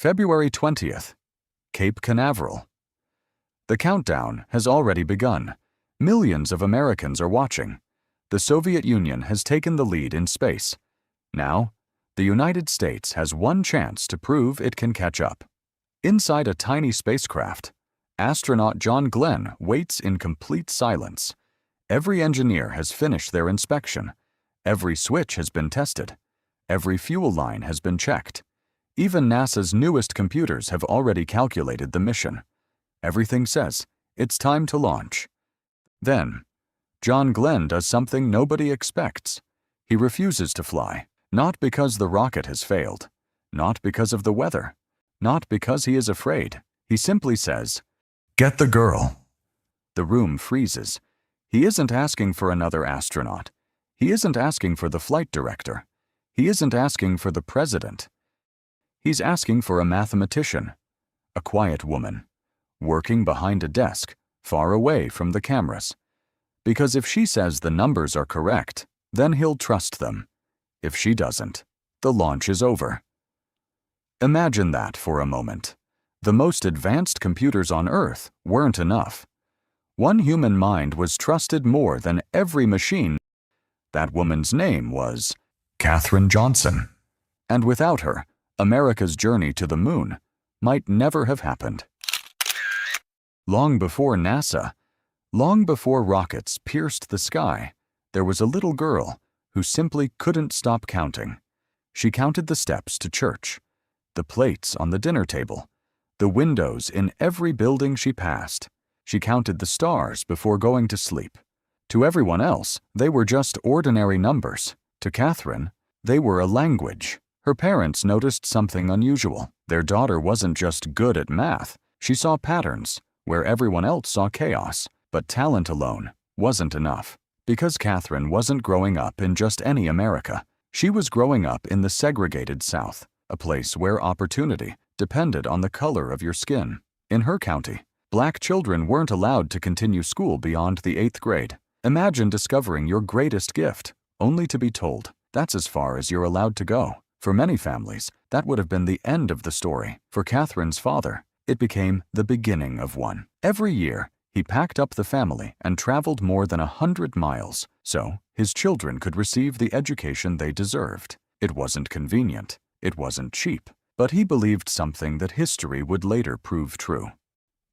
February 20th, Cape Canaveral. The countdown has already begun. Millions of Americans are watching. The Soviet Union has taken the lead in space. Now, the United States has one chance to prove it can catch up. Inside a tiny spacecraft, astronaut John Glenn waits in complete silence. Every engineer has finished their inspection. Every switch has been tested. Every fuel line has been checked. Even NASA's newest computers have already calculated the mission. Everything says it's time to launch. Then, John Glenn does something nobody expects. He refuses to fly, not because the rocket has failed, not because of the weather, not because he is afraid. He simply says, "Get the girl." The room freezes. He isn't asking for another astronaut. He isn't asking for the flight director. He isn't asking for the president. He's asking for a mathematician, a quiet woman, working behind a desk, far away from the cameras. Because if she says the numbers are correct, then he'll trust them. If she doesn't, the launch is over. Imagine that for a moment. The most advanced computers on Earth weren't enough. One human mind was trusted more than every machine. That woman's name was Katherine Johnson. And without her, America's journey to the moon might never have happened. Long before NASA, long before rockets pierced the sky, there was a little girl who simply couldn't stop counting. She counted the steps to church, the plates on the dinner table, the windows in every building she passed. She counted the stars before going to sleep. To everyone else, they were just ordinary numbers. To Katherine, they were a language. Her parents noticed something unusual. Their daughter wasn't just good at math. She saw patterns where everyone else saw chaos. But talent alone wasn't enough. Because Katherine wasn't growing up in just any America. She was growing up in the segregated South, a place where opportunity depended on the color of your skin. In her county, Black children weren't allowed to continue school beyond the 8th grade. Imagine discovering your greatest gift, only to be told that's as far as you're allowed to go. For many families, that would have been the end of the story. For Katherine's father, it became the beginning of one. Every year, he packed up the family and traveled more than 100 miles so his children could receive the education they deserved. It wasn't convenient, it wasn't cheap, but he believed something that history would later prove true.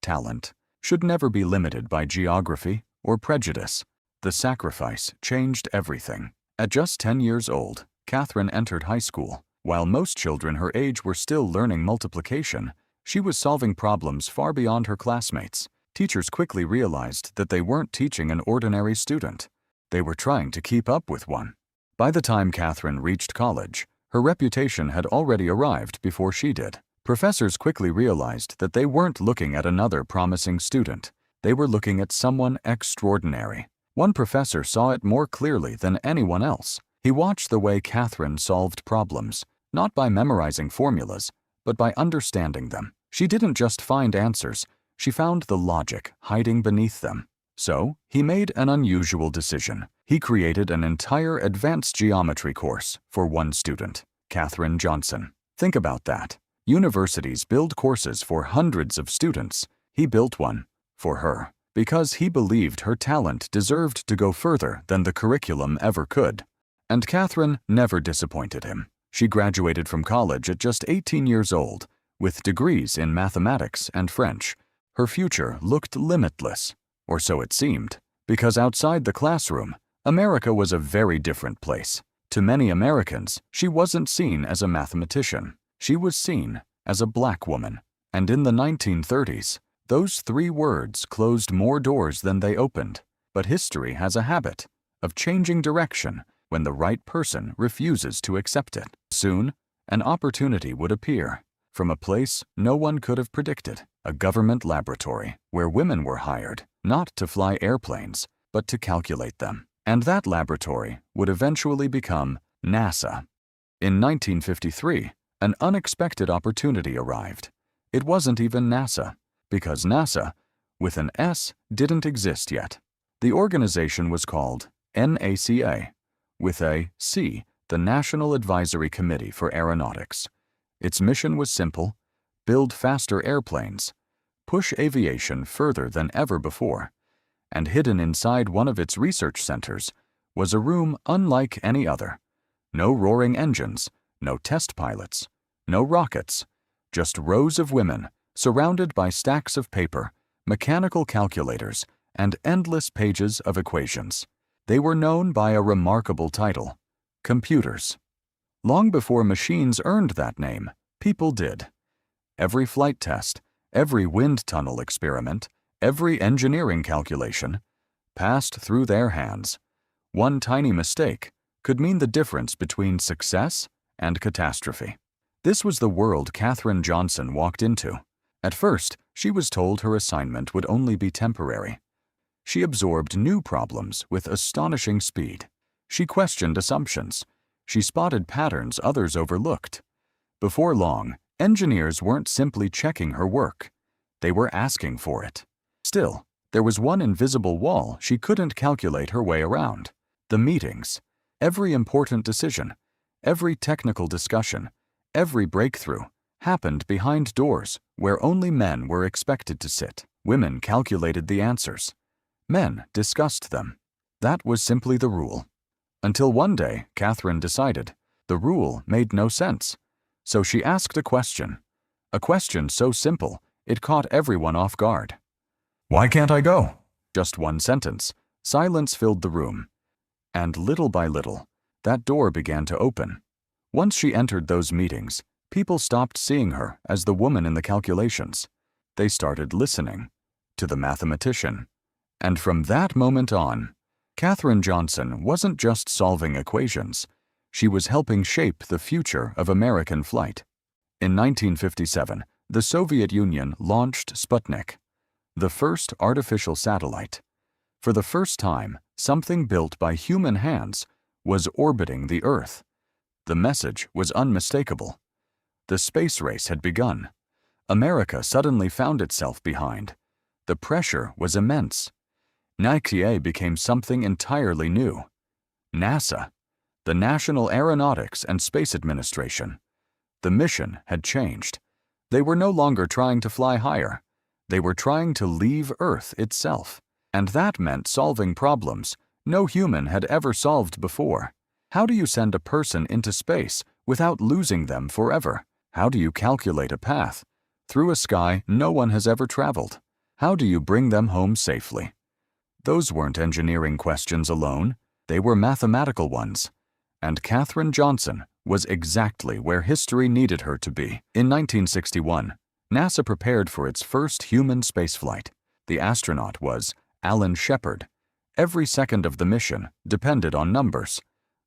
Talent should never be limited by geography or prejudice. The sacrifice changed everything. At just 10 years old, Katherine entered high school. While most children her age were still learning multiplication, she was solving problems far beyond her classmates. Teachers quickly realized that they weren't teaching an ordinary student. They were trying to keep up with one. By the time Katherine reached college, her reputation had already arrived before she did. Professors quickly realized that they weren't looking at another promising student. They were looking at someone extraordinary. One professor saw it more clearly than anyone else. He watched the way Katherine solved problems, not by memorizing formulas, but by understanding them. She didn't just find answers, she found the logic hiding beneath them. So, he made an unusual decision. He created an entire advanced geometry course for one student, Katherine Johnson. Think about that. Universities build courses for hundreds of students. He built one for her because he believed her talent deserved to go further than the curriculum ever could. And Katherine never disappointed him. She graduated from college at just 18 years old, with degrees in mathematics and French. Her future looked limitless, or so it seemed, because outside the classroom, America was a very different place. To many Americans, she wasn't seen as a mathematician. She was seen as a black woman. And in the 1930s, those 3 words closed more doors than they opened. But history has a habit of changing direction when the right person refuses to accept it. Soon, an opportunity would appear from a place no one could have predicted, a government laboratory where women were hired not to fly airplanes, but to calculate them. And that laboratory would eventually become NASA. In 1953, an unexpected opportunity arrived. It wasn't even NASA, because NASA, with an S, didn't exist yet. The organization was called NACA, with a C, the National Advisory Committee for Aeronautics. Its mission was simple: build faster airplanes, push aviation further than ever before, and hidden inside one of its research centers was a room unlike any other. No roaring engines, no test pilots, no rockets, just rows of women surrounded by stacks of paper, mechanical calculators, and endless pages of equations. They were known by a remarkable title: computers. Long before machines earned that name, people did. Every flight test, every wind tunnel experiment, every engineering calculation passed through their hands. One tiny mistake could mean the difference between success and catastrophe. This was the world Katherine Johnson walked into. At first, she was told her assignment would only be temporary. She absorbed new problems with astonishing speed. She questioned assumptions. She spotted patterns others overlooked. Before long, engineers weren't simply checking her work. They were asking for it. Still, there was one invisible wall she couldn't calculate her way around: the meetings. Every important decision, every technical discussion, every breakthrough happened behind doors where only men were expected to sit. Women calculated the answers. Men discussed them. That was simply the rule. Until one day, Katherine decided the rule made no sense. So she asked a question so simple it caught everyone off guard. "Why can't I go?" Just one sentence. Silence filled the room. And little by little, that door began to open. Once she entered those meetings, people stopped seeing her as the woman in the calculations. They started listening to the mathematician. And from that moment on, Katherine Johnson wasn't just solving equations. She was helping shape the future of American flight. In 1957, the Soviet Union launched Sputnik, the first artificial satellite. For the first time, something built by human hands was orbiting the Earth. The message was unmistakable. The space race had begun. America suddenly found itself behind. The pressure was immense. Nike became something entirely new. NASA, the National Aeronautics and Space Administration. The mission had changed. They were no longer trying to fly higher. They were trying to leave Earth itself. And that meant solving problems no human had ever solved before. How do you send a person into space without losing them forever? How do you calculate a path through a sky no one has ever traveled? How do you bring them home safely? Those weren't engineering questions alone. They were mathematical ones. And Katherine Johnson was exactly where history needed her to be. In 1961, NASA prepared for its first human spaceflight. The astronaut was Alan Shepard. Every second of the mission depended on numbers: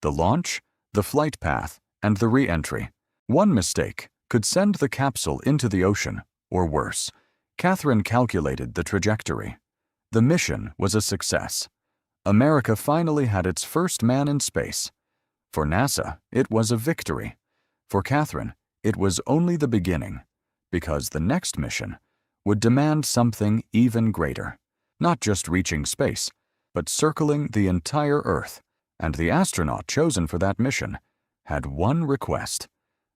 the launch, the flight path, and the re-entry. One mistake could send the capsule into the ocean, or worse. Katherine calculated the trajectory. The mission was a success. America finally had its first man in space. For NASA, it was a victory. For Katherine, it was only the beginning, because the next mission would demand something even greater. Not just reaching space, but circling the entire Earth. And the astronaut chosen for that mission had one request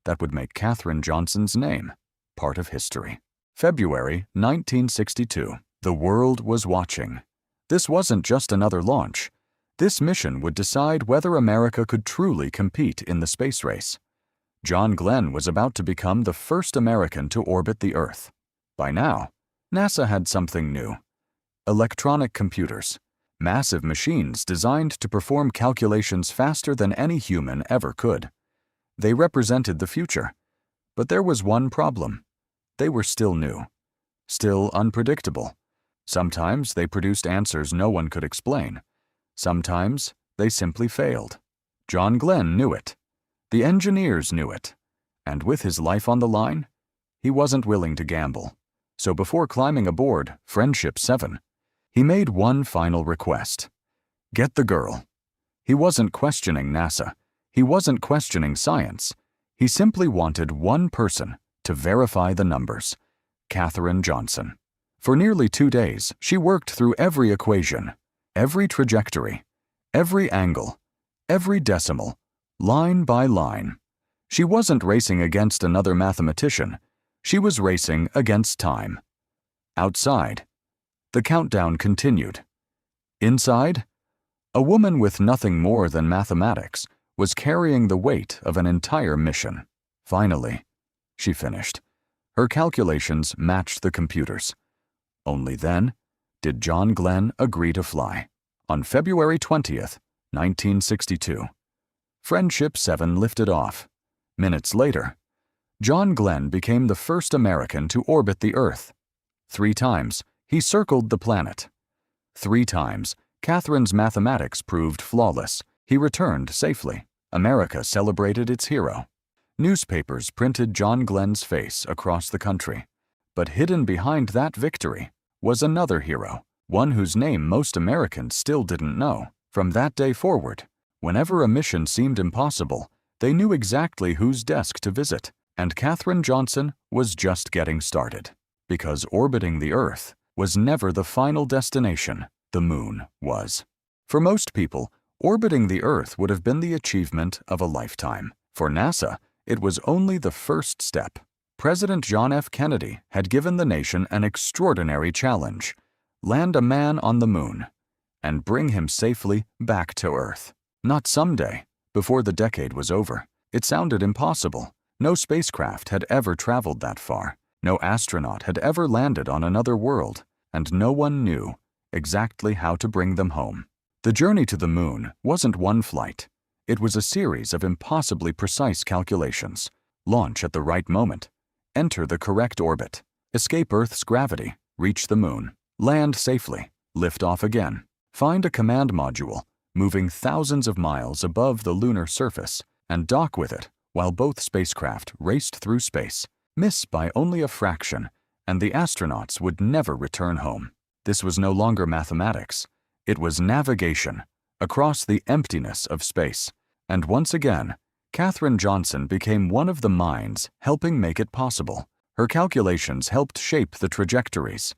that would make Katherine Johnson's name part of history. February 1962. The world was watching. This wasn't just another launch. This mission would decide whether America could truly compete in the space race. John Glenn was about to become the first American to orbit the Earth. By now, NASA had something new: electronic computers, massive machines designed to perform calculations faster than any human ever could. They represented the future. But there was one problem. They were still new, still unpredictable. Sometimes they produced answers no one could explain. Sometimes they simply failed. John Glenn knew it. The engineers knew it. And with his life on the line, he wasn't willing to gamble. So before climbing aboard Friendship 7, he made one final request: get the girl. He wasn't questioning NASA. He wasn't questioning science. He simply wanted one person to verify the numbers: Katherine Johnson. For nearly 2 days, she worked through every equation, every trajectory, every angle, every decimal, line by line. She wasn't racing against another mathematician. She was racing against time. Outside, the countdown continued. Inside, a woman with nothing more than mathematics was carrying the weight of an entire mission. Finally, she finished. Her calculations matched the computer's. Only then did John Glenn agree to fly. On February 20th, 1962, Friendship 7 lifted off. Minutes later, John Glenn became the first American to orbit the Earth. 3 times, he circled the planet. 3 times, Katherine's mathematics proved flawless. He returned safely. America celebrated its hero. Newspapers printed John Glenn's face across the country. But hidden behind that victory was another hero, one whose name most Americans still didn't know. From that day forward, whenever a mission seemed impossible, they knew exactly whose desk to visit. And Katherine Johnson was just getting started. Because orbiting the Earth was never the final destination, the Moon was. For most people, orbiting the Earth would have been the achievement of a lifetime. For NASA, it was only the first step. President John F. Kennedy had given the nation an extraordinary challenge: land a man on the Moon and bring him safely back to Earth. Not someday, before the decade was over. It sounded impossible. No spacecraft had ever traveled that far. No astronaut had ever landed on another world, and no one knew exactly how to bring them home. The journey to the Moon wasn't one flight. It was a series of impossibly precise calculations. Launch at the right moment. Enter the correct orbit. Escape Earth's gravity. Reach the Moon. Land safely. Lift off again. Find a command module moving thousands of miles above the lunar surface and dock with it while both spacecraft raced through space. Miss by only a fraction, and the astronauts would never return home. This was no longer mathematics. It was navigation across the emptiness of space. And once again, Katherine Johnson became one of the minds helping make it possible. Her calculations helped shape the trajectories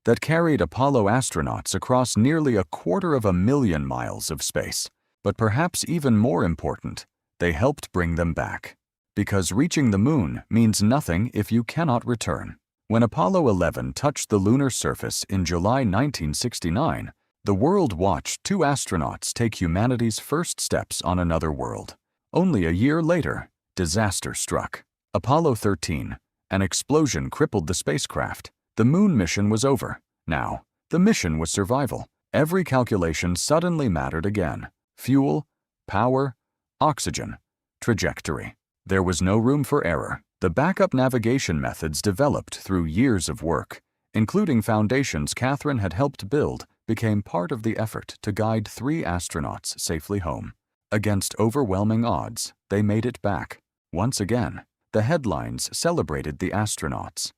that carried Apollo astronauts across nearly 250,000 miles of space. But perhaps even more important, they helped bring them back. Because reaching the Moon means nothing if you cannot return. When Apollo 11 touched the lunar surface in July 1969, the world watched 2 astronauts take humanity's first steps on another world. Only a year later, disaster struck. Apollo 13, an explosion crippled the spacecraft. The Moon mission was over. Now, the mission was survival. Every calculation suddenly mattered again. Fuel, power, oxygen, trajectory. There was no room for error. The backup navigation methods developed through years of work, including foundations Katherine had helped build, became part of the effort to guide 3 astronauts safely home. Against overwhelming odds, they made it back. Once again, the headlines celebrated the astronauts.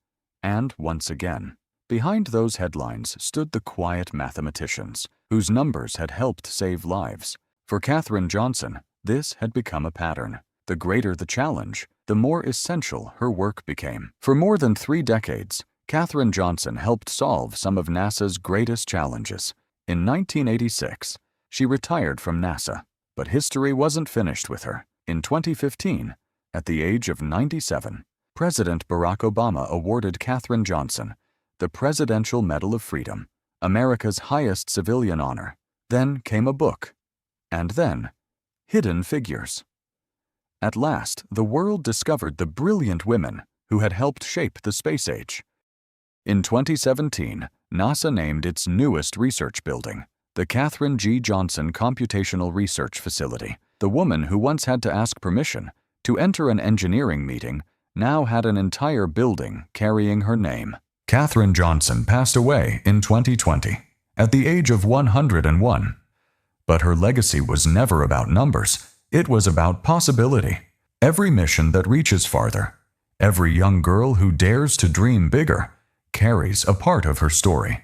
And once again, behind those headlines stood the quiet mathematicians, whose numbers had helped save lives. For Katherine Johnson, this had become a pattern. The greater the challenge, the more essential her work became. For more than 3 decades, Katherine Johnson helped solve some of NASA's greatest challenges. In 1986, she retired from NASA, but history wasn't finished with her. In 2015, at the age of 97, President Barack Obama awarded Katherine Johnson the Presidential Medal of Freedom, America's highest civilian honor. Then came a book, and then Hidden Figures. At last, the world discovered the brilliant women who had helped shape the space age. In 2017, NASA named its newest research building the Katherine G. Johnson Computational Research Facility. The woman who once had to ask permission to enter an engineering meeting now had an entire building carrying her name. Katherine Johnson passed away in 2020 at the age of 101. But her legacy was never about numbers. It was about possibility. Every mission that reaches farther, every young girl who dares to dream bigger, carries a part of her story.